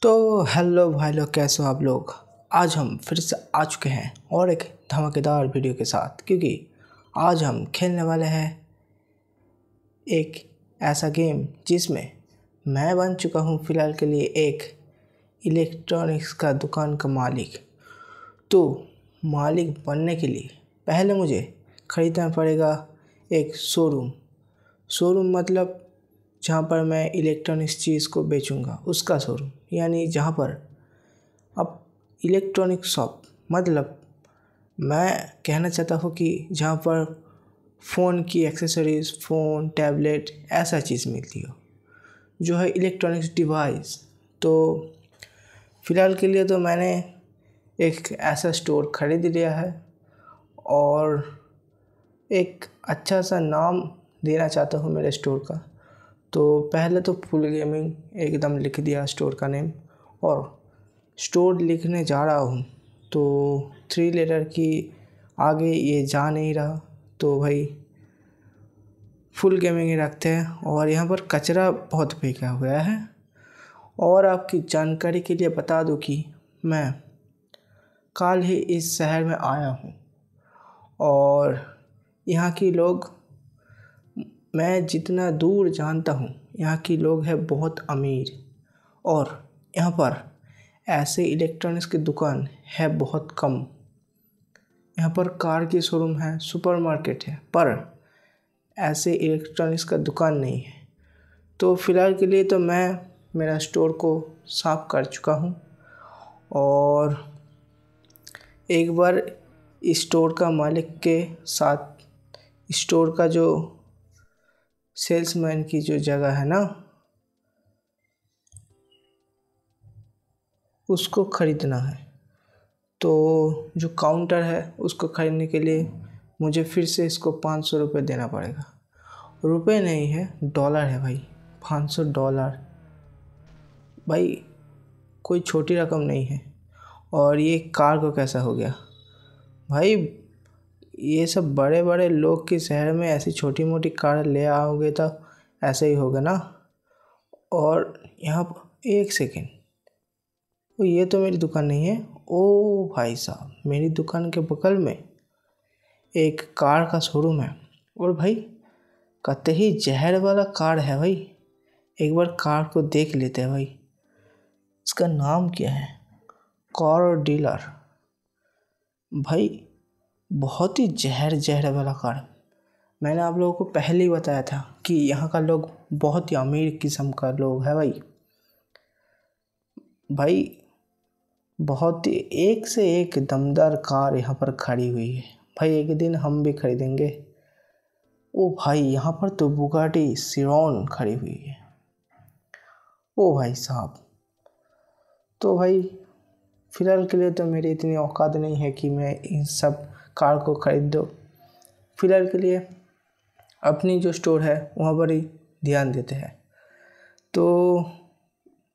तो हेलो भाई लोग, कैसे हो आप लोग। आज हम फिर से आ चुके हैं और एक धमाकेदार वीडियो के साथ, क्योंकि आज हम खेलने वाले हैं एक ऐसा गेम जिसमें मैं बन चुका हूँ फ़िलहाल के लिए एक इलेक्ट्रॉनिक्स का दुकान का मालिक। तो मालिक बनने के लिए पहले मुझे ख़रीदना पड़ेगा एक शोरूम मतलब जहाँ पर मैं इलेक्ट्रॉनिक्स चीज़ को बेचूँगा, उसका शोरूम। यानी जहाँ पर अब इलेक्ट्रॉनिक शॉप मतलब मैं कहना चाहता हूँ कि जहाँ पर फ़ोन की एक्सेसरीज़, फ़ोन, टैबलेट ऐसा चीज़ मिलती हो जो है इलेक्ट्रॉनिक्स डिवाइस। तो फ़िलहाल के लिए तो मैंने एक ऐसा स्टोर ख़रीद लिया है और एक अच्छा सा नाम देना चाहता हूँ मेरे स्टोर का। तो पहले तो फुल गेमिंग एकदम लिख दिया स्टोर का नेम, और स्टोर लिखने जा रहा हूँ तो 3 लेटर की आगे ये जा नहीं रहा, तो भाई फुल गेमिंग ही रखते हैं। और यहाँ पर कचरा बहुत फेंका हुआ है। और आपकी जानकारी के लिए बता दूँ कि मैं कल ही इस शहर में आया हूँ और यहाँ के लोग, मैं जितना दूर जानता हूँ, यहाँ के लोग हैं बहुत अमीर। और यहाँ पर ऐसे इलेक्ट्रॉनिक्स की दुकान है बहुत कम। यहाँ पर कार की शोरूम है, सुपरमार्केट है, पर ऐसे इलेक्ट्रॉनिक्स का दुकान नहीं है। तो फ़िलहाल के लिए तो मैं मेरा स्टोर को साफ़ कर चुका हूँ और एक बार स्टोर का मालिक के साथ स्टोर का जो सेल्समैन की जो जगह है ना, उसको ख़रीदना है। तो जो काउंटर है उसको ख़रीदने के लिए मुझे फिर से इसको 500 रुपये देना पड़ेगा। रुपए नहीं है, डॉलर है भाई। $500 भाई कोई छोटी रकम नहीं है। और ये कार को कैसा हो गया भाई, ये सब बड़े बड़े लोग के शहर में ऐसी छोटी मोटी कार ले आओगे तो ऐसे ही होगा ना। और यहाँ पर एक सेकेंड, ये तो मेरी दुकान नहीं है। ओ भाई साहब, मेरी दुकान के बगल में एक कार का शोरूम है और भाई कतई जहर वाला कार है भाई। एक बार कार को देख लेते हैं भाई। इसका नाम क्या है? Car dealer. भाई बहुत ही जहर वाला कार। मैंने आप लोगों को पहले ही बताया था कि यहाँ का लोग बहुत ही अमीर किस्म का लोग है भाई बहुत ही एक से एक दमदार कार यहाँ पर खड़ी हुई है भाई। एक दिन हम भी खरीदेंगे। ओ भाई यहाँ पर तो बुगाटी चिरॉन खड़ी हुई है। ओ भाई साहब, तो भाई फ़िलहाल के लिए तो मेरी इतनी औकात नहीं है कि मैं इन सब कार को ख़रीद दूँ। फ़िलहाल के लिए अपनी जो स्टोर है वहाँ पर ही ध्यान देते हैं। तो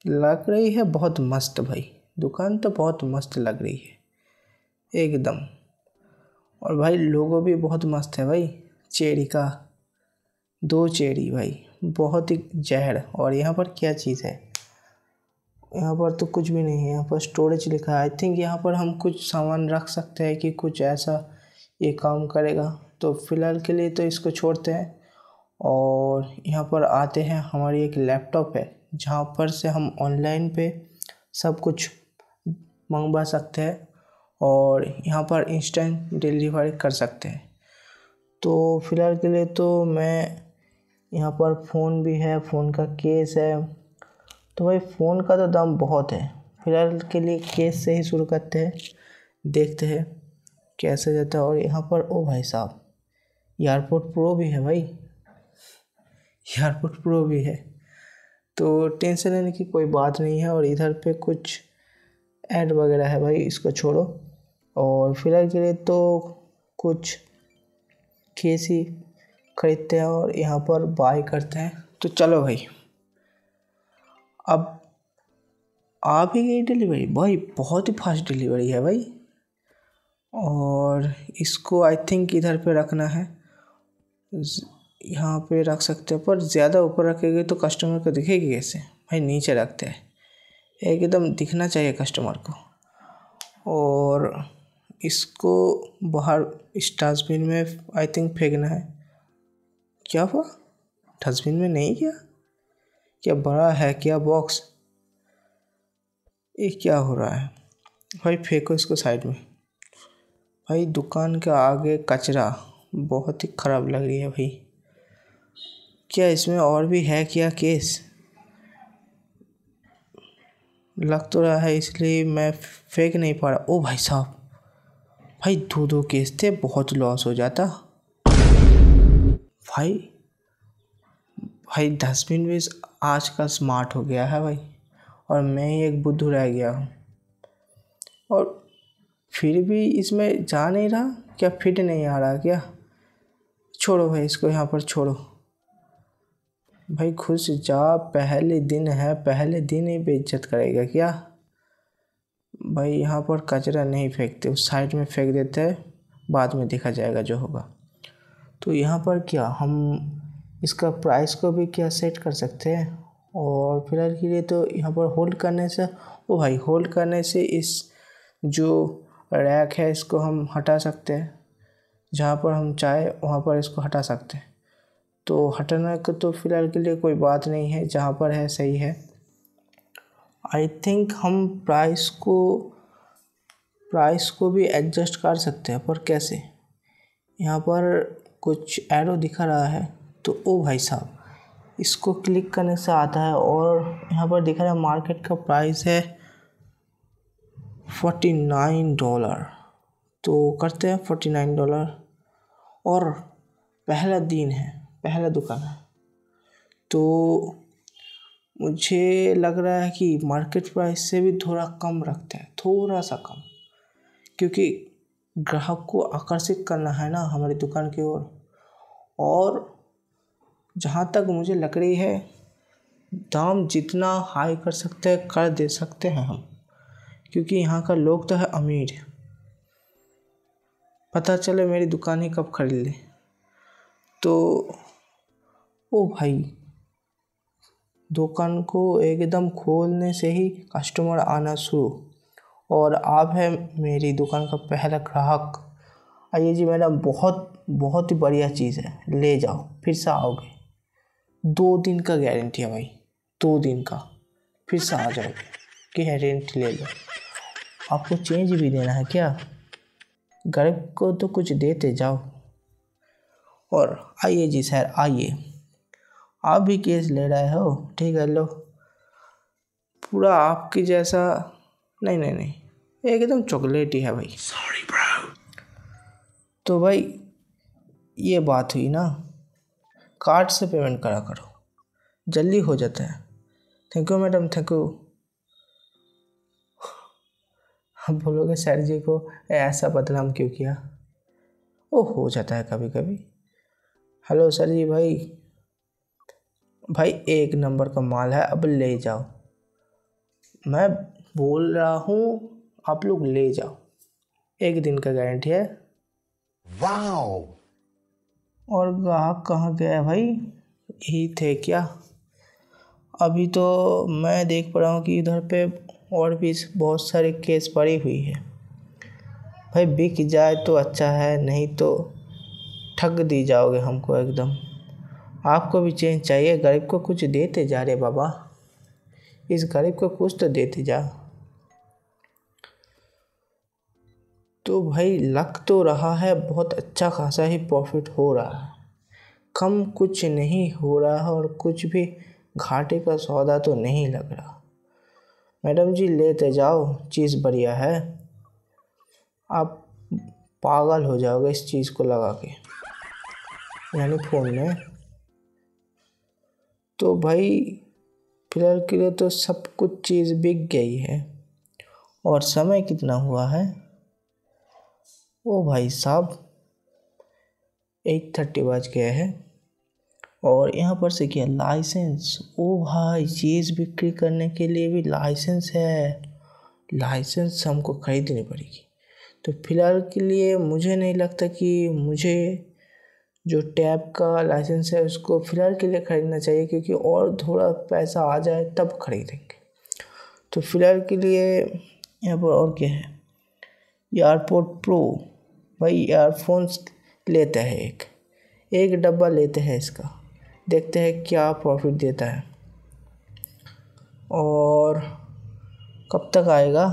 लग रही है बहुत मस्त भाई, दुकान तो बहुत मस्त लग रही है एकदम। और भाई लोगो भी बहुत मस्त है भाई, चेरी का 2 चेरी भाई, बहुत ही जहर। और यहाँ पर क्या चीज़ है? यहाँ पर तो कुछ भी नहीं है। यहाँ पर स्टोरेज लिखा है। आई थिंक यहाँ पर हम कुछ सामान रख सकते हैं कि कुछ ऐसा ये काम करेगा। तो फ़िलहाल के लिए तो इसको छोड़ते हैं और यहाँ पर आते हैं। हमारी एक लैपटॉप है जहाँ पर से हम ऑनलाइन पे सब कुछ मंगवा सकते हैं और यहाँ पर इंस्टेंट डिलीवरी कर सकते हैं। तो फ़िलहाल के लिए तो मैं यहाँ पर फ़ोन भी है, फ़ोन का केस है। तो भाई फ़ोन का तो दाम बहुत है। फ़िलहाल के लिए केस से ही शुरू करते हैं, देखते हैं कैसे जाता है। और यहाँ पर ओ भाई साहब, एयरपोर्ट प्रो भी है भाई, एयरपोर्ट प्रो भी है। तो टेंशन लेने की कोई बात नहीं है। और इधर पे कुछ ऐड वगैरह है भाई, इसको छोड़ो। और फ़िलहाल के लिए तो कुछ केस ही खरीदते हैं और यहाँ पर बाय करते हैं। तो चलो भाई, अब आ भी गई डिलीवरी भाई, बहुत ही फास्ट डिलीवरी है भाई। और इसको आई थिंक इधर पे रखना है, यहाँ पे रख सकते हैं, पर ज़्यादा ऊपर रखेंगे तो कस्टमर को दिखेगी कैसे भाई। नीचे रखते हैं, एकदम दिखना चाहिए कस्टमर को। और इसको बाहर इस डस्टबिन में आई थिंक फेंकना है। क्या हुआ? डस्टबिन में नहीं गया? क्या बड़ा है क्या बॉक्स? ये क्या हो रहा है भाई? फेंको इसको साइड में। भाई दुकान के आगे कचरा बहुत ही ख़राब लग रही है भाई। क्या इसमें और भी है क्या केस? लग तो रहा है, इसलिए मैं फेंक नहीं पा रहा। ओ भाई साहब, भाई दो केस थे, बहुत लॉस हो जाता भाई। भाई डस्टबिन भी आज का स्मार्ट हो गया है भाई, और मैं ही एक बुद्धू रह गया हूँ। और फिर भी इसमें जा नहीं रहा क्या? फिट नहीं आ रहा क्या? छोड़ो भाई, इसको यहाँ पर छोड़ो भाई। खुश जा, पहले दिन है, पहले दिन ही बेइज्जत करेगा क्या? भाई यहाँ पर कचरा नहीं फेंकते, उस साइड में फेंक देते हैं, बाद में देखा जाएगा जो होगा। तो यहाँ पर क्या हम इसका प्राइस को भी क्या सेट कर सकते हैं। और फिलहाल के लिए तो यहाँ पर होल्ड करने से, ओ भाई होल्ड करने से इस जो रैक है इसको हम हटा सकते हैं। जहाँ पर हम चाहे वहाँ पर इसको हटा सकते हैं। तो हटाने को तो फिलहाल के लिए कोई बात नहीं है, जहाँ पर है सही है। आई थिंक हम प्राइस को भी एडजस्ट कर सकते हैं, पर कैसे? यहाँ पर कुछ एरो दिखा रहा है, तो ओ भाई साहब, इसको क्लिक करने से आता है और यहाँ पर दिखा रहा है मार्केट का प्राइस है $49। तो करते हैं $49। और पहला दिन है, पहला दुकान है, तो मुझे लग रहा है कि मार्केट प्राइस से भी थोड़ा कम रखते हैं, थोड़ा सा कम, क्योंकि ग्राहक को आकर्षित करना है ना हमारी दुकान की ओर। और जहाँ तक मुझे लग रही है, दाम जितना हाई कर सकते हैं कर दे सकते हैं हम, क्योंकि यहाँ का लोग तो है अमीर। पता चले मेरी दुकान ही कब खरीद ले तो। ओ भाई, दुकान को एकदम खोलने से ही कस्टमर आना शुरू, और आप है मेरी दुकान का पहला ग्राहक। आइए जी मैडम, बहुत बहुत ही बढ़िया चीज़ है, ले जाओ, फिर से आओगे। 2 दिन का गारंटी है भाई, 2 दिन का, फिर से आ जाओगे कि गारंटी ले लो। आपको चेंज भी देना है क्या? गरीब को तो कुछ देते जाओ। और आइए जी सर, आइए, आप भी केस ले रहे हो, ठीक है लो। पूरा आपकी जैसा नहीं नहीं नहीं, एकदम चॉकलेट ही है भाई। Sorry bro. तो भाई ये बात हुई ना, कार्ड से पेमेंट करा करो, जल्दी हो जाता है। Thank you madam, thank you. हम बोलोगे सर जी को ऐसा बदनाम क्यों किया? वो हो जाता है कभी कभी। हेलो सर जी, भाई एक नंबर का माल है, अब ले जाओ। मैं बोल रहा हूँ आप लोग ले जाओ, 1 दिन का गारंटी है। वाओ। और ग्राहक कहाँ गया भाई? यही थे क्या? अभी तो मैं देख पा रहा हूँ कि इधर पे और भी बहुत सारे केस पड़ी हुई है। भाई बिक जाए तो अच्छा है, नहीं तो ठग दी जाओगे हमको एकदम। आपको भी चेंज चाहिए, गरीब को कुछ देते जा रे बाबा, इस गरीब को कुछ तो देते जा। तो भाई लग तो रहा है बहुत अच्छा खासा ही प्रॉफिट हो रहा है, कम कुछ नहीं हो रहा है, और कुछ भी घाटे का सौदा तो नहीं लग रहा। मैडम जी लेते जाओ, चीज़ बढ़िया है, आप पागल हो जाओगे इस चीज़ को लगा के, यानी फ़ोन में। तो भाई फिलहाल के लिए तो सब कुछ चीज़ बिक गई है। और समय कितना हुआ है? ओ भाई साहब, 8:30 बज गए हैं। और यहाँ पर से क्या लाइसेंस? ओ भाई, चीज़ बिक्री करने के लिए भी लाइसेंस है, लाइसेंस हमको खरीदनी पड़ेगी। तो फिलहाल के लिए मुझे नहीं लगता कि मुझे जो टैब का लाइसेंस है उसको फ़िलहाल के लिए ख़रीदना चाहिए, क्योंकि और थोड़ा पैसा आ जाए तब खरीदेंगे। तो फिलहाल के लिए यहाँ पर और क्या है, एयरपोर्ट प्रो। भाई ईयरफोन्स लेते हैं, एक डब्बा लेते हैं इसका, देखते हैं क्या प्रॉफिट देता है और कब तक आएगा।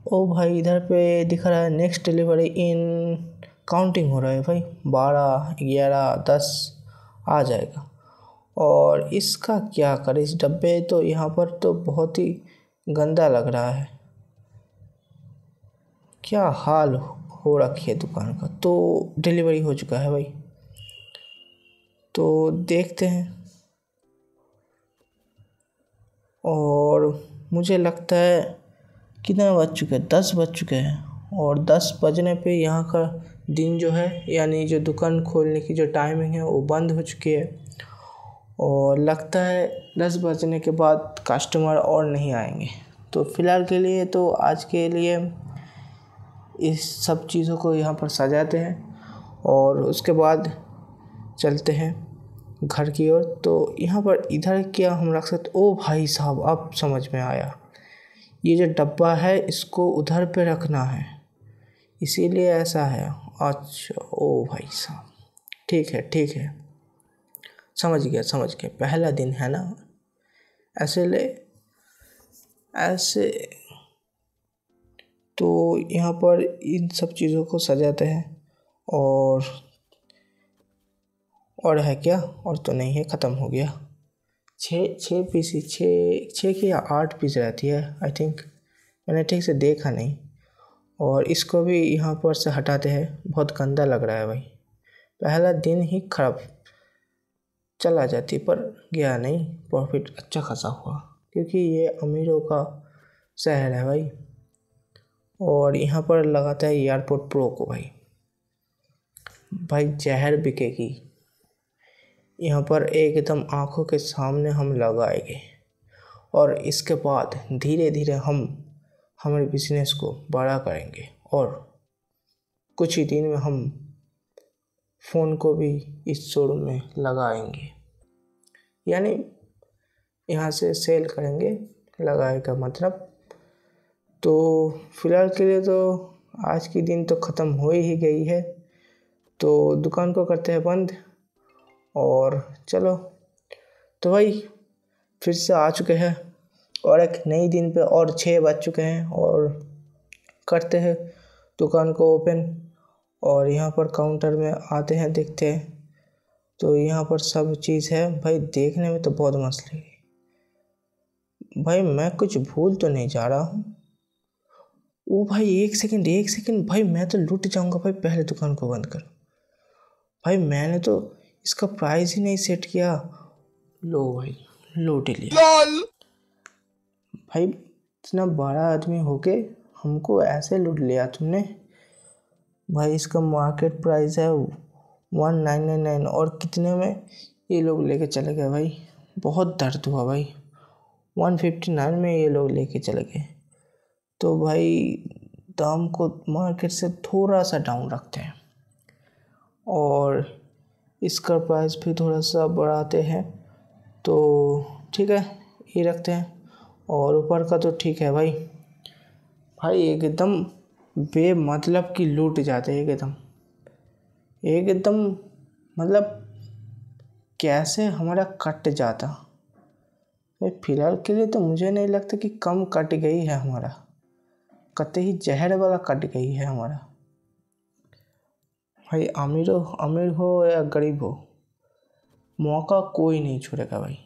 ओ भाई इधर पे दिख रहा है नेक्स्ट डिलीवरी इन काउंटिंग हो रहा है भाई, 12, 11, 10 आ जाएगा। और इसका क्या करें, इस डब्बे तो यहाँ पर तो बहुत ही गंदा लग रहा है, क्या हाल हो रखी है दुकान का। तो डिलीवरी हो चुका है भाई, तो देखते हैं। और मुझे लगता है कितना बज चुके हैं, 10 बज चुके हैं और 10 बजने पे यहाँ का दिन जो है, यानी जो दुकान खोलने की जो टाइमिंग है वो बंद हो चुकी है। और लगता है 10 बजने के बाद कस्टमर और नहीं आएंगे। तो फ़िलहाल के लिए तो आज के लिए इस सब चीज़ों को यहाँ पर सजाते हैं और उसके बाद चलते हैं घर की ओर। तो यहाँ पर इधर क्या हम रख सकते, ओ भाई साहब अब समझ में आया, ये जो डब्बा है इसको उधर पे रखना है, इसीलिए ऐसा है। अच्छा ओ भाई साहब, ठीक है, समझ गया। पहला दिन है ना, ऐसे तो यहाँ पर इन सब चीज़ों को सजाते हैं। और है क्या, और तो नहीं है, ख़त्म हो गया। छः पीस, छः की या 8 पीस रहती है आई थिंक, मैंने ठीक से देखा नहीं। और इसको भी यहाँ पर से हटाते हैं, बहुत गंदा लग रहा है भाई। पहला दिन ही खराब चला जाती, पर गया नहीं, प्रॉफिट अच्छा खासा हुआ क्योंकि ये अमीरों का शहर है भाई। और यहाँ पर लगाता है एयरपोर्ट प्रो को भाई जहर बिकेगी यहाँ पर, एकदम आंखों के सामने हम लगाएंगे और इसके बाद धीरे धीरे हम हमारे बिजनेस को बड़ा करेंगे और कुछ ही दिन में हम फ़ोन को भी इस शोरूम में लगाएंगे, यानी यहाँ से सेल करेंगे, लगाएगा मतलब। तो फ़िलहाल के लिए तो आज की दिन तो ख़त्म हो ही गई है, तो दुकान को करते हैं बंद और चलो। तो भाई फिर से आ चुके हैं और एक नई दिन पे, और 6 बज चुके हैं और करते हैं दुकान को ओपन। और यहाँ पर काउंटर में आते हैं, देखते हैं तो यहाँ पर सब चीज़ है भाई, देखने में तो बहुत मस्त लगी भाई। मैं कुछ भूल तो नहीं जा रहा हूँ। ओ भाई एक सेकंड भाई, मैं तो लूट जाऊँगा भाई, पहले दुकान को बंद करो भाई, मैंने तो इसका प्राइस ही नहीं सेट किया। लो भाई लूट लिया भाई, इतना बड़ा आदमी होके हमको ऐसे लूट लिया तुमने भाई। इसका मार्केट प्राइस है 1999 और कितने में ये लोग लेके चले गए भाई, बहुत दर्द हुआ भाई। 159 में ये लोग लेके चले गए। तो भाई दाम को मार्केट से थोड़ा सा डाउन रखते हैं और इसका प्राइस भी थोड़ा सा बढ़ाते हैं, तो ठीक है ये रखते हैं। और ऊपर का तो ठीक है भाई एकदम बेमतलब की लूट जाते हैं एकदम मतलब कैसे हमारा कट जाता भाई। फिलहाल के लिए तो मुझे नहीं लगता कि कम कट गई है हमारा, कतई जहर वाला कट गई है हमारा भाई। अमीर हो या गरीब हो, मौका कोई नहीं छोड़ेगा भाई,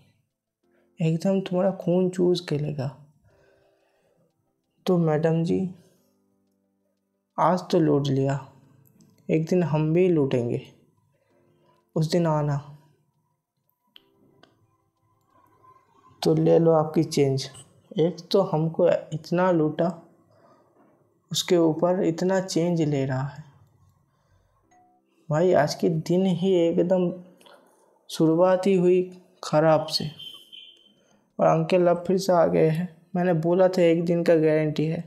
एकदम तुम्हारा खून चूस के लेगा। तो मैडम जी आज तो लूट लिया, एक दिन हम भी लूटेंगे, उस दिन आना तो ले लो आपकी चेंज। एक तो हमको इतना लूटा, उसके ऊपर इतना चेंज ले रहा है भाई। आज के दिन ही एकदम शुरुआत ही हुई ख़राब से, और अंकल अब फिर से आ गए हैं। मैंने बोला था 1 दिन का गारंटी है,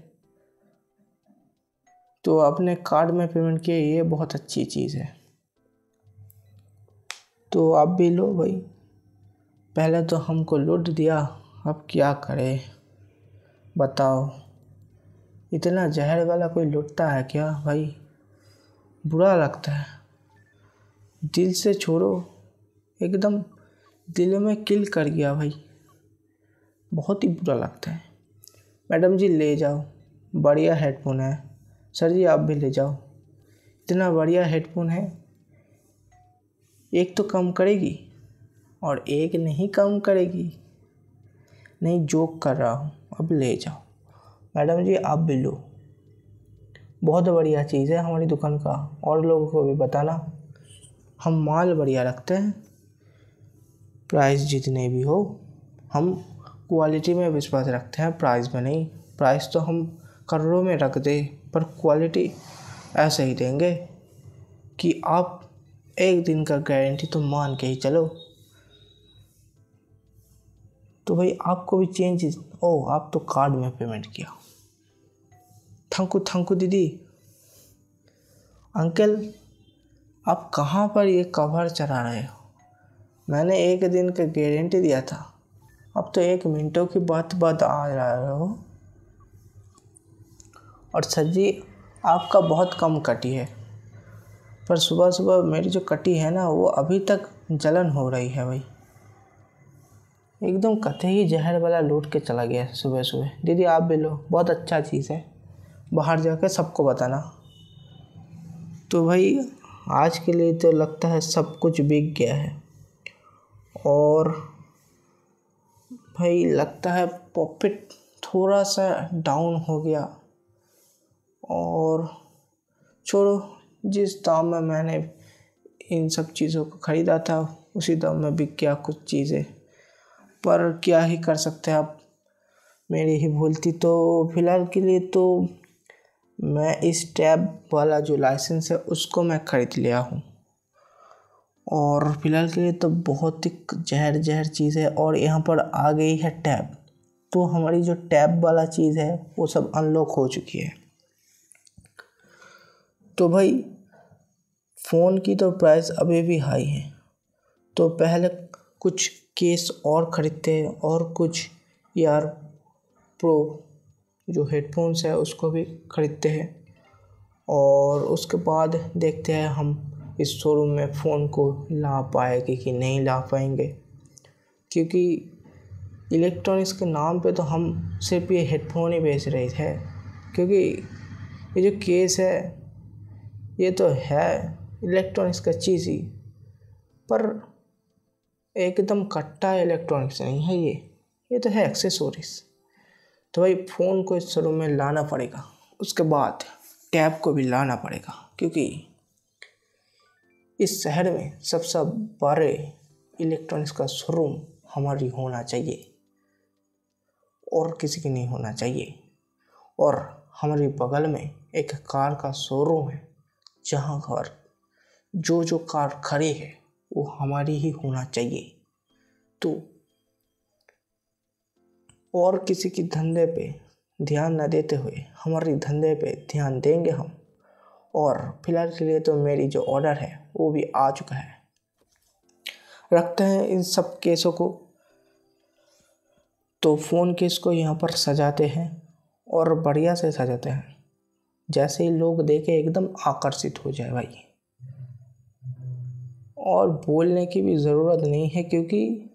तो अपने कार्ड में पेमेंट किए, ये बहुत अच्छी चीज़ है। तो आप भी लो भाई, पहले तो हमको लूट दिया, अब क्या करे बताओ। इतना जहर वाला कोई लुटता है क्या भाई? बुरा लगता है, दिल से छोड़ो, एकदम दिल में किल कर गया भाई। बहुत ही बुरा लगता है। मैडम जी ले जाओ, बढ़िया हेडफोन है। सर जी आप भी ले जाओ, इतना बढ़िया हेडफोन है। एक तो कम करेगी और एक नहीं कम करेगी। नहीं जोक कर रहा हूँ, अब ले जाओ। मैडम जी आप भी लो, बहुत बढ़िया चीज़ है हमारी दुकान का, और लोगों को भी बताना। हम माल बढ़िया रखते हैं, प्राइस जितने भी हो। हम क्वालिटी में विश्वास रखते हैं, प्राइस में नहीं। प्राइस तो हम करोड़ों में रख दे, पर क्वालिटी ऐसे ही देंगे कि आप एक दिन का गारंटी तो मान के ही चलो। तो भाई आपको भी चेंज, ओह आप तो कार्ड में पेमेंट किया। थैंक यू दीदी। अंकल आप कहाँ पर ये कवर चला रहे हो? मैंने एक दिन का गारंटी दिया था, अब तो 1 मिनटों की बात आ रहे हो। और सर जी आपका बहुत कम कटी है, पर सुबह सुबह मेरी जो कटी है ना वो अभी तक जलन हो रही है भाई। एकदम कतई जहर वाला लूट के चला गया सुबह सुबह। दीदी आप भी लो, बहुत अच्छा चीज़ है, बाहर जाकर सबको बताना। तो भाई आज के लिए तो लगता है सब कुछ बिक गया है, और भाई लगता है प्रॉफिट थोड़ा सा डाउन हो गया। और छोड़ो, जिस दाम में मैंने इन सब चीज़ों को ख़रीदा था उसी दाम में बिक गया कुछ चीज़ें, पर क्या ही कर सकते हैं। अब मेरी ही भूल थी। तो फ़िलहाल के लिए तो मैं इस टैब वाला जो लाइसेंस है उसको मैं ख़रीद लिया हूँ, और फ़िलहाल के लिए तो बहुत ही जहर चीज़ है। और यहाँ पर आ गई है टैब, तो हमारी जो टैब वाला चीज़ है वो सब अनलॉक हो चुकी है। तो भाई फ़ोन की तो प्राइस अभी भी हाई है, तो पहले कुछ केस और ख़रीदते हैं और कुछ यार प्रो जो हेडफोन्स है उसको भी ख़रीदते हैं, और उसके बाद देखते हैं हम इस शोरूम में फ़ोन को ला पाएंगे कि नहीं ला पाएंगे। क्योंकि इलेक्ट्रॉनिक्स के नाम पे तो हम सिर्फ ये हेडफोन ही बेच रहे थे, क्योंकि ये जो केस है ये तो है इलेक्ट्रॉनिक्स का चीज़ ही, पर एकदम कट्टा इलेक्ट्रॉनिक्स नहीं है ये तो है एक्सेसरीज। तो भाई फ़ोन को इस शोरूम में लाना पड़ेगा, उसके बाद टैब को भी लाना पड़ेगा, क्योंकि इस शहर में सबसे बड़े इलेक्ट्रॉनिक्स का शोरूम हमारी होना चाहिए और किसी की नहीं होना चाहिए। और हमारे बगल में एक कार का शोरूम है, जहाँ पर जो कार खड़ी है वो हमारी ही होना चाहिए। तो और किसी की धंधे पे ध्यान न देते हुए हमारे धंधे पे ध्यान देंगे हम। और फिलहाल के लिए तो मेरी जो ऑर्डर है वो भी आ चुका है। रखते हैं इन सब केसों को, तो फ़ोन केस को यहाँ पर सजाते हैं और बढ़िया से सजाते हैं, जैसे ही लोग देखे एकदम आकर्षित हो जाए भाई। और बोलने की भी ज़रूरत नहीं है, क्योंकि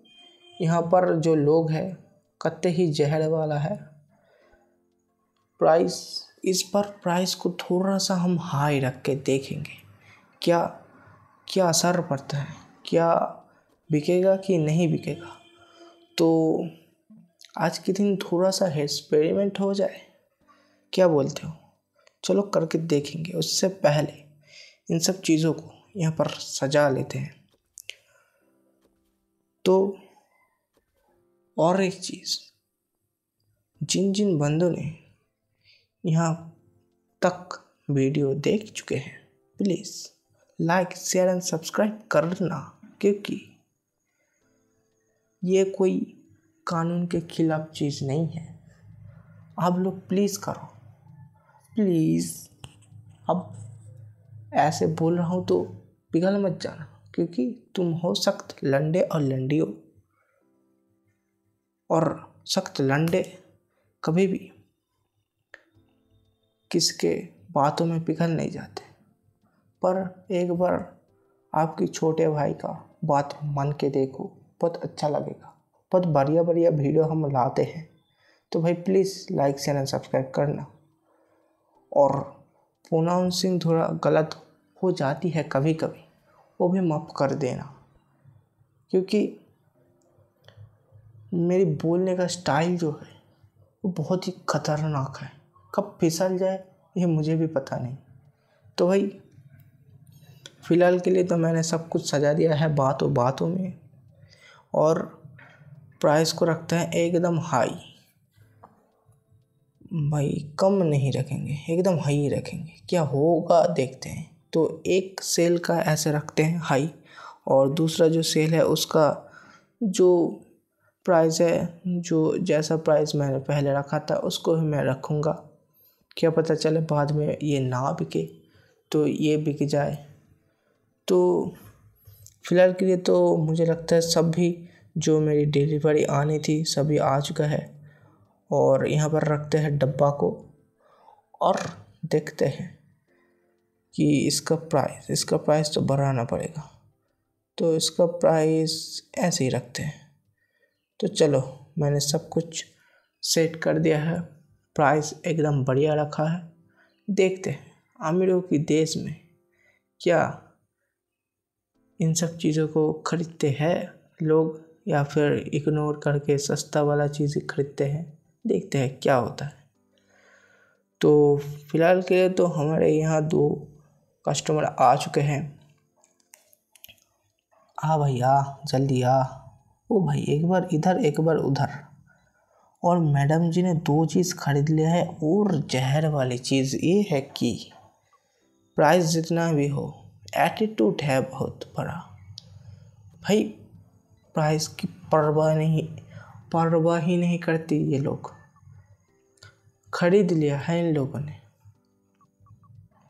यहाँ पर जो लोग हैं कत्ते ही जहर वाला है। इस पर प्राइस को थोड़ा सा हम हाई रख के देखेंगे क्या असर पड़ता है, क्या बिकेगा कि नहीं बिकेगा। तो आज के दिन थोड़ा सा एक्सपेरिमेंट हो जाए, क्या बोलते हो? चलो करके देखेंगे। उससे पहले इन सब चीज़ों को यहाँ पर सजा लेते हैं। तो और एक चीज़, जिन बंदों ने यहाँ तक वीडियो देख चुके हैं, please like share and subscribe करना, क्योंकि ये कोई कानून के खिलाफ चीज़ नहीं है। आप लोग प्लीज़ करो, प्लीज़। अब ऐसे बोल रहा हूँ तो पिघल मत जाना, क्योंकि तुम हो सख्त लंडे और लंडियों। और सख्त लंडे कभी भी किसके बातों में पिघल नहीं जाते, पर एक बार आपकी छोटे भाई का बात मान के देखो, बहुत अच्छा लगेगा। बहुत बढ़िया बढ़िया वीडियो हम लाते हैं, तो भाई please like share and subscribe करना। और प्रोनाउंसिंग थोड़ा गलत हो जाती है कभी कभी, वो भी माफ़ कर देना, क्योंकि मेरी बोलने का स्टाइल जो है वो बहुत ही खतरनाक है। कब फिसल जाए ये मुझे भी पता नहीं। तो भाई फ़िलहाल के लिए तो मैंने सब कुछ सजा दिया है बातों बातों में, और प्राइस को रखते हैं एकदम हाई। भाई कम नहीं रखेंगे, एकदम हाई रखेंगे, क्या होगा देखते हैं। तो एक सेल का ऐसे रखते हैं हाई, और दूसरा जो सेल है उसका जो प्राइस है, जो जैसा प्राइस मैंने पहले रखा था उसको ही मैं रखूँगा। क्या पता चले बाद में ये ना बिके तो ये बिक जाए। तो फ़िलहाल के लिए तो मुझे लगता है सब भी जो मेरी डिलीवरी आनी थी सभी आ चुका है, और यहाँ पर रखते हैं डब्बा को और देखते हैं कि इसका प्राइस तो बढ़ाना पड़ेगा। तो इसका प्राइस ऐसे ही रखते हैं। तो चलो मैंने सब कुछ सेट कर दिया है, प्राइस एकदम बढ़िया रखा है। देखते हैं अमीरों की देश में क्या इन सब चीज़ों को खरीदते हैं लोग, या फिर इग्नोर करके सस्ता वाला चीज़ खरीदते हैं। देखते हैं क्या होता है। तो फ़िलहाल के लिए तो हमारे यहाँ 2 कस्टमर आ चुके हैं। आ भाई आ, जल्दी आ। ओ भाई एक बार इधर एक बार उधर। और मैडम जी ने 2 चीज़ खरीद लिया है, और जहर वाली चीज़ ये है कि प्राइस जितना भी हो एटीट्यूड है बहुत बड़ा। भाई प्राइस की परवाह ही नहीं करती ये लोग। खरीद लिया है इन लोगों ने।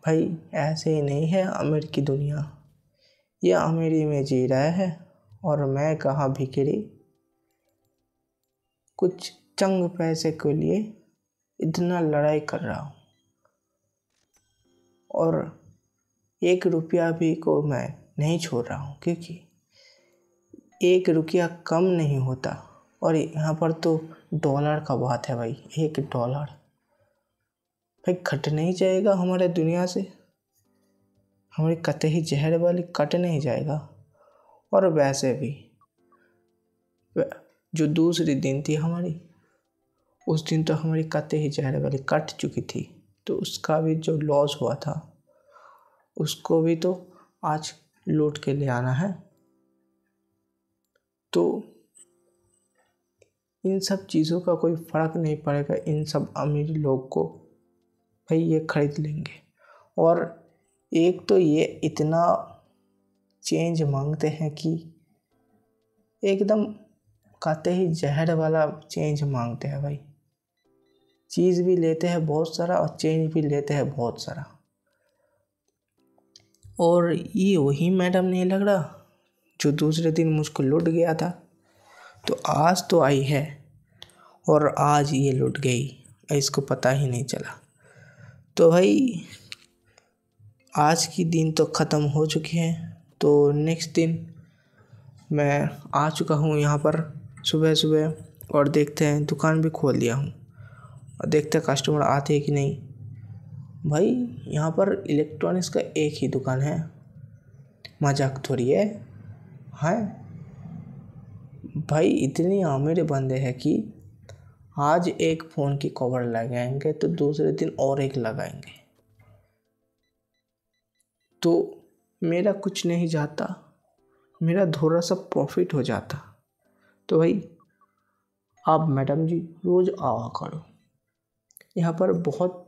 भाई ऐसे ही नहीं है अमीर की दुनिया, ये अमीरी में जी रहा है और मैं कहाँ भिखारी। कुछ चंद पैसे के लिए इतना लड़ाई कर रहा हूँ, और 1 रुपया भी को मैं नहीं छोड़ रहा हूँ, क्योंकि 1 रुपया कम नहीं होता। और यहाँ पर तो डॉलर का बात है भाई, $1 भाई घट नहीं जाएगा हमारे दुनिया से, हमारी कतई जहर वाली कट नहीं जाएगा। और वैसे भी जो दूसरी दिन थी हमारी, उस दिन तो हमारी कतई जहर वाली कट चुकी थी, तो उसका भी जो लॉस हुआ था उसको भी तो आज लौट के ले आना है। तो इन सब चीज़ों का कोई फ़र्क नहीं पड़ेगा इन सब अमीर लोग को, भाई ये खरीद लेंगे। और एक तो ये इतना चेंज मांगते हैं कि एकदम कतई जहर वाला चेंज मांगते हैं भाई। चीज़ भी लेते हैं बहुत सारा और चेंज भी लेते हैं बहुत सारा। और ये वही मैडम नहीं लग रहा जो दूसरे दिन मुझको लुट गया था। तो आज तो आई है और आज ये लुट गई, इसको पता ही नहीं चला। तो भाई आज की दिन तो ख़त्म हो चुकी है। तो नेक्स्ट दिन मैं आ चुका हूँ यहाँ पर सुबह सुबह, और देखते हैं दुकान भी खोल दिया हूँ, और देखते हैं कस्टमर आते हैं कि नहीं। भाई यहाँ पर इलेक्ट्रॉनिक्स का एक ही दुकान है, मजाक थोड़ी है। हाँ भाई इतनी अमीर बंदे हैं कि आज एक फ़ोन की कवर लगाएंगे तो दूसरे दिन और एक लगाएंगे। तो मेरा कुछ नहीं जाता, मेरा थोड़ा सा प्रॉफिट हो जाता। तो भाई आप मैडम जी रोज़ आवा करो, यहाँ पर बहुत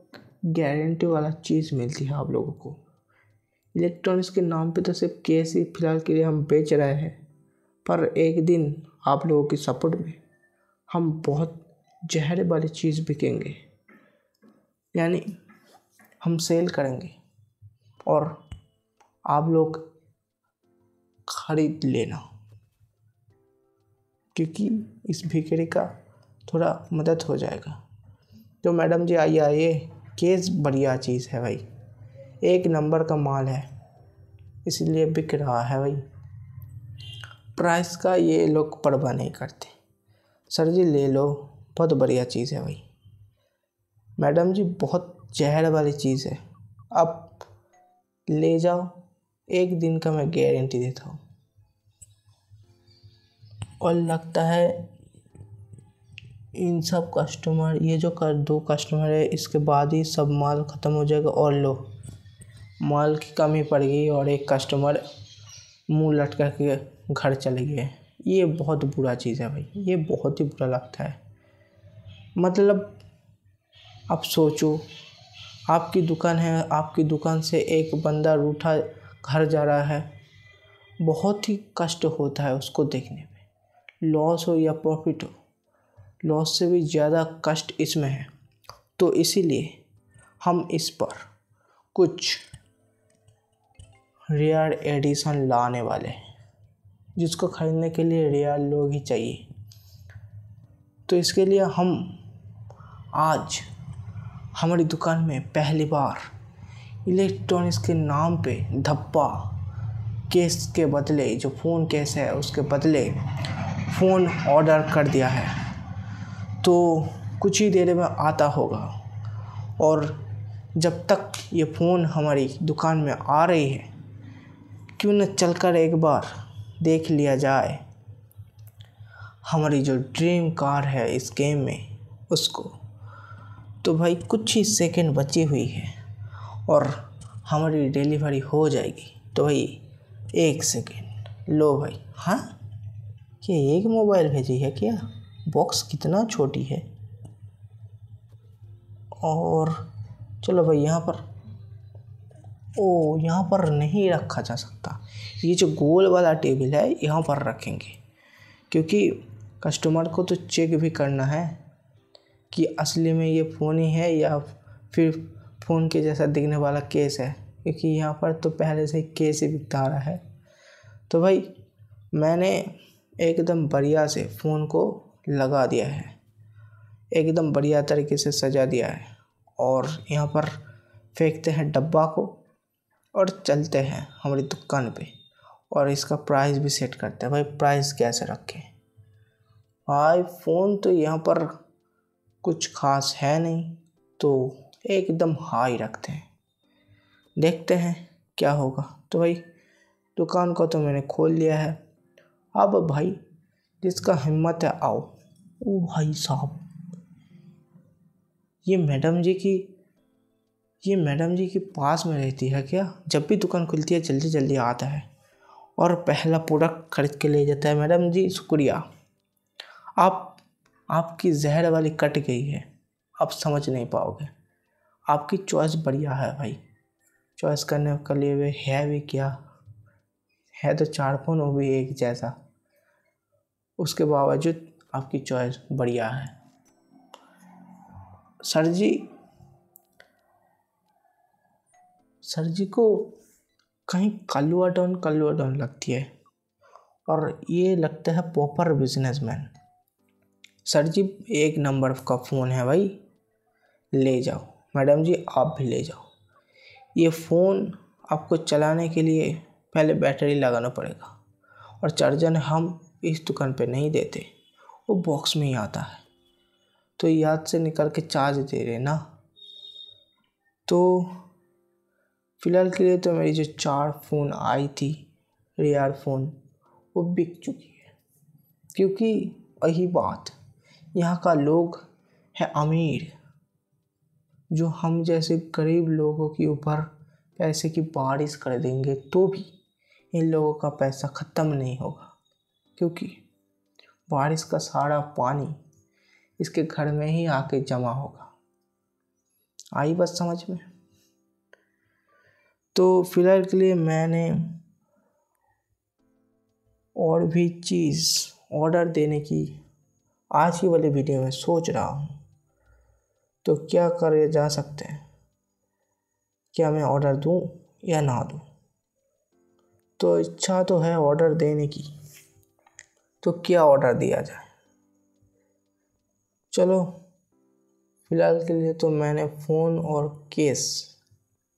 गारंटी वाला चीज़ मिलती है आप लोगों को। इलेक्ट्रॉनिक्स के नाम पे तो सिर्फ केस ही फ़िलहाल के लिए हम बेच रहे हैं, पर एक दिन आप लोगों की सपोर्ट में हम बहुत जहर वाली चीज़ बिकेंगे, यानी हम सेल करेंगे और आप लोग खरीद लेना, क्योंकि इस भिखारी का थोड़ा मदद हो जाएगा। तो मैडम जी आइए आइए, केस बढ़िया चीज़ है भाई, एक नंबर का माल है, इसलिए बिक रहा है भाई। प्राइस का ये लोग परवाह नहीं करते। सर जी ले लो, बहुत बढ़िया चीज़ है भाई। मैडम जी बहुत जहर वाली चीज़ है, आप ले जाओ, एक दिन का मैं गारंटी देता हूँ। और लगता है इन सब कस्टमर, ये जो दो कस्टमर है, इसके बाद ही सब माल ख़त्म हो जाएगा। और लो, माल की कमी पड़ गई और एक कस्टमर मुंह लटका के घर चले गए। ये बहुत बुरा चीज़ है भाई, ये बहुत ही बुरा लगता है। मतलब आप सोचो, आपकी दुकान है, आपकी दुकान से एक बंदा रूठा घर जा रहा है, बहुत ही कष्ट होता है उसको देखने में। लॉस हो या प्रॉफिट हो, लॉस से भी ज़्यादा कष्ट इसमें है। तो इसीलिए हम इस पर कुछ रेयर एडिशन लाने वाले हैं, जिसको खरीदने के लिए रेयर लोग ही चाहिए। तो इसके लिए हम आज हमारी दुकान में पहली बार इलेक्ट्रॉनिक्स के नाम पे धब्बा केस के बदले, जो फ़ोन केस है उसके बदले फ़ोन ऑर्डर कर दिया है। तो कुछ ही देर में आता होगा, और जब तक ये फ़ोन हमारी दुकान में आ रही है, क्यों न चलकर एक बार देख लिया जाए हमारी जो ड्रीम कार है इस गेम में, उसको। तो भाई कुछ ही सेकंड बची हुई है और हमारी डिलीवरी हो जाएगी। तो भाई एक सेकंड लो भाई। हाँ, क्या एक मोबाइल भेजी है क्या? बॉक्स कितना छोटी है। और चलो भाई यहाँ पर, यहाँ पर नहीं रखा जा सकता। ये जो गोल वाला टेबल है यहाँ पर रखेंगे, क्योंकि कस्टमर को तो चेक भी करना है कि असली में ये फ़ोन ही है या फिर फ़ोन के जैसा दिखने वाला केस है, क्योंकि यहाँ पर तो पहले से ही केस ही बिकता रहा है। तो भाई मैंने एकदम बढ़िया से फ़ोन को लगा दिया है, एकदम बढ़िया तरीके से सजा दिया है, और यहाँ पर फेंकते हैं डब्बा को और चलते हैं हमारी दुकान पे, और इसका प्राइस भी सेट करते हैं। भाई प्राइस कैसे रखें भाई? फ़ोन तो यहाँ पर कुछ खास है नहीं, तो एकदम हाई रखते हैं, देखते हैं क्या होगा। तो भाई दुकान को तो मैंने खोल लिया है, अब भाई जिसका हिम्मत है आओ। ओ भाई साहब, ये मैडम जी की पास में रहती है क्या? जब भी दुकान खुलती है जल्दी जल्दी आता है और पहला प्रोडक्ट खरीद के ले जाता है। मैडम जी शुक्रिया, आपकी जहर वाली कट गई है, आप समझ नहीं पाओगे। आपकी चॉइस बढ़िया है भाई, चॉइस करने के लिए वे है भी क्या है, तो 4 फ़ोन हो भी एक जैसा, उसके बावजूद आपकी चॉइस बढ़िया है। सर जी को कहीं कलुआ डाउन लगती है, और ये लगता है प्रॉपर बिजनेसमैन। सर जी एक नंबर का फ़ोन है भाई, ले जाओ। मैडम जी आप भी ले जाओ। ये फ़ोन आपको चलाने के लिए पहले बैटरी लगाना पड़ेगा, और चार्जर हम इस दुकान पे नहीं देते, वो बॉक्स में ही आता है, तो याद से निकाल के चार्ज दे रहे ना। तो फ़िलहाल के लिए तो मेरी जो 4 फ़ोन आई थी रेयर फ़ोन, वो बिक चुकी है, क्योंकि वही बात, यहाँ का लोग है अमीर, जो हम जैसे गरीब लोगों के ऊपर पैसे की बारिश कर देंगे तो भी इन लोगों का पैसा ख़त्म नहीं होगा, क्योंकि बारिश का सारा पानी इसके घर में ही आके जमा होगा। आई बात समझ में? तो फिलहाल के लिए मैंने और भी चीज़ ऑर्डर देने की आज की वाली वीडियो में सोच रहा हूँ। तो क्या करे जा सकते हैं, क्या मैं ऑर्डर दूँ या ना दूँ? तो इच्छा तो है ऑर्डर देने की, तो क्या ऑर्डर दिया जाए? चलो फ़िलहाल के लिए तो मैंने फ़ोन और केस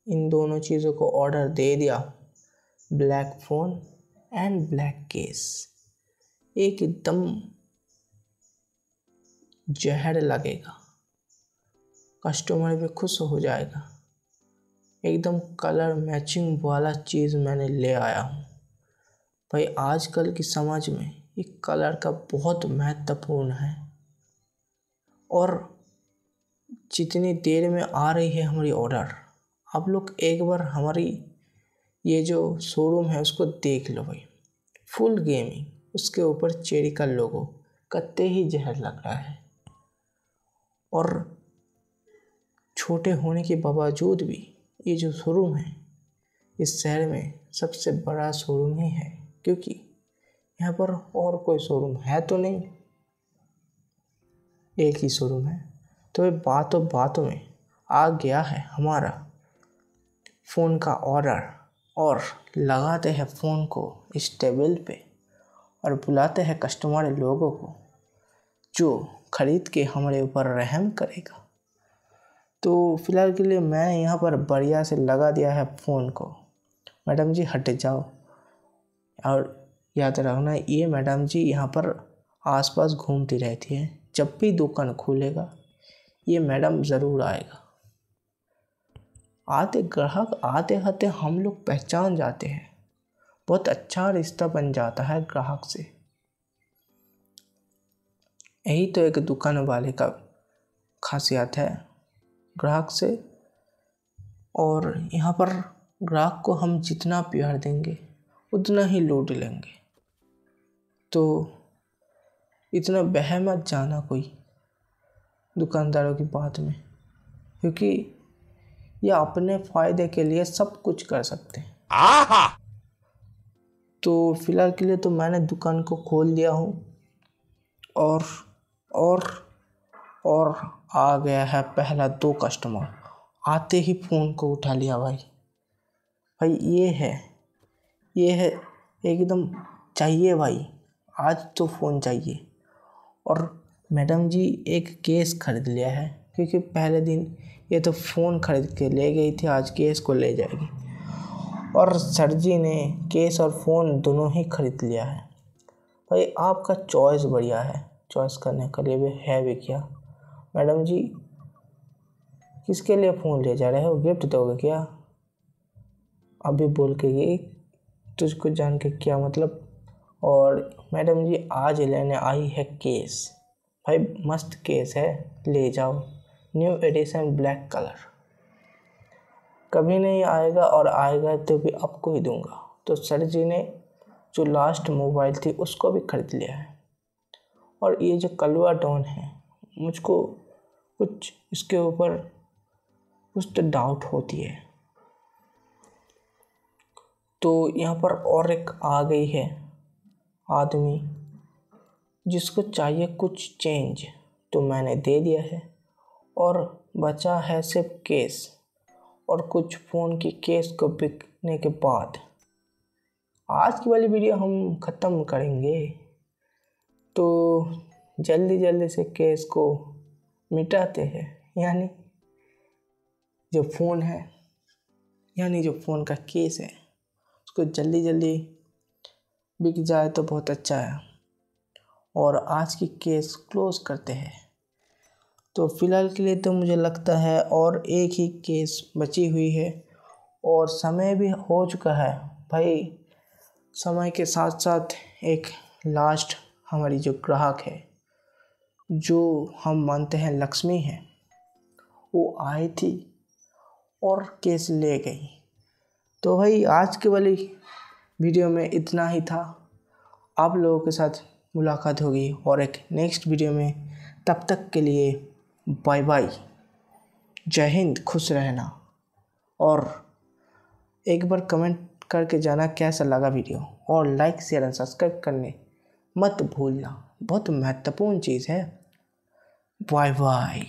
इन दोनों चीज़ों को ऑर्डर दे दिया। Black phone and black case एकदम जहर लगेगा, कस्टमर भी खुश हो जाएगा। एकदम कलर मैचिंग वाला चीज़ मैंने ले आया हूँ भाई। आजकल की समाज में ये कलर का बहुत महत्वपूर्ण है और जितनी देर में आ रही है हमारी ऑर्डर, आप लोग एक बार हमारी ये जो शोरूम है उसको देख लो भाई। फुल गेमिंग, उसके ऊपर चेरी का लोगो, कत्ते ही जहर लग रहा है। और छोटे होने के बावजूद भी ये जो शोरूम है इस शहर में सबसे बड़ा शोरूम ही है, क्योंकि यहाँ पर और कोई शोरूम है तो नहीं, एक ही शोरूम है। तो ये बातों में आ गया है हमारा फ़ोन का ऑर्डर और लगाते हैं फ़ोन को इस टेबल पे और बुलाते हैं कस्टमर लोगों को जो ख़रीद के हमारे ऊपर रहम करेगा। तो फ़िलहाल के लिए मैं यहाँ पर बढ़िया से लगा दिया है फ़ोन को। मैडम जी हट जाओ, और याद रखना ये मैडम जी यहाँ पर आसपास घूमती रहती है। जब भी दुकान खुलेगा ये मैडम ज़रूर आएगा। आते ग्राहक आते हम लोग पहचान जाते हैं, बहुत अच्छा रिश्ता बन जाता है ग्राहक से। यही तो एक दुकान वाले का खासियत है ग्राहक से। और यहाँ पर ग्राहक को हम जितना प्यार देंगे उतना ही लूट लेंगे। तो इतना बह मत जाना कोई दुकानदारों की बात में, क्योंकि ये अपने फ़ायदे के लिए सब कुछ कर सकते हैं। तो फ़िलहाल के लिए तो मैंने दुकान को खोल दिया हूँ और आ गया है पहला 2 कस्टमर। आते ही फ़ोन को उठा लिया भाई ये है एकदम चाहिए भाई, आज तो फ़ोन चाहिए। और मैडम जी एक केस खरीद लिया है, क्योंकि पहले दिन ये तो फ़ोन खरीद के ले गई थी, आज केस को ले जाएगी। और सर जी ने केस और फ़ोन दोनों ही खरीद लिया है भाई। आपका चॉइस बढ़िया है, चॉइस करने के लिए भी है भी क्या। मैडम जी किसके लिए फ़ोन ले जा रहे हो, गिफ्ट दोगे क्या? अभी बोल के गई तुझको जान के क्या मतलब। और मैडम जी आज लेने आई है केस भाई, मस्त केस है, ले जाओ। न्यू एडिशन ब्लैक कलर, कभी नहीं आएगा और आएगा तो भी आपको ही दूंगा। तो सर जी ने जो लास्ट मोबाइल थी उसको भी खरीद लिया है। और ये जो कलवा डॉन है, मुझको कुछ इसके ऊपर कुछ तो डाउट होती है। तो यहाँ पर और एक आ गई है आदमी जिसको चाहिए कुछ चेंज, तो मैंने दे दिया है। और बचा है सिर्फ केस, और कुछ फ़ोन की केस को बिकने के बाद आज की वाली वीडियो हम ख़त्म करेंगे। तो जल्दी से केस को मिटाते हैं, यानी जो फ़ोन है, यानी जो फ़ोन का केस है उसको जल्दी बिक जाए तो बहुत अच्छा है। और आज की केस क्लोज़ करते हैं। तो फ़िलहाल के लिए तो मुझे लगता है और एक ही केस बची हुई है और समय भी हो चुका है भाई। समय के साथ साथ एक लास्ट हमारी जो ग्राहक है, जो हम मानते हैं लक्ष्मी है, वो आई थी और केस ले गई। तो भाई आज की वाली वीडियो में इतना ही था। आप लोगों के साथ मुलाकात होगी और एक नेक्स्ट वीडियो में। तब तक के लिए बाय बाय, जय हिंद, खुश रहना। और एक बार कमेंट करके जाना कैसा लगा वीडियो, और लाइक शेयर एंड सब्सक्राइब करने मत भूलना, बहुत महत्वपूर्ण चीज़ है। Bye bye.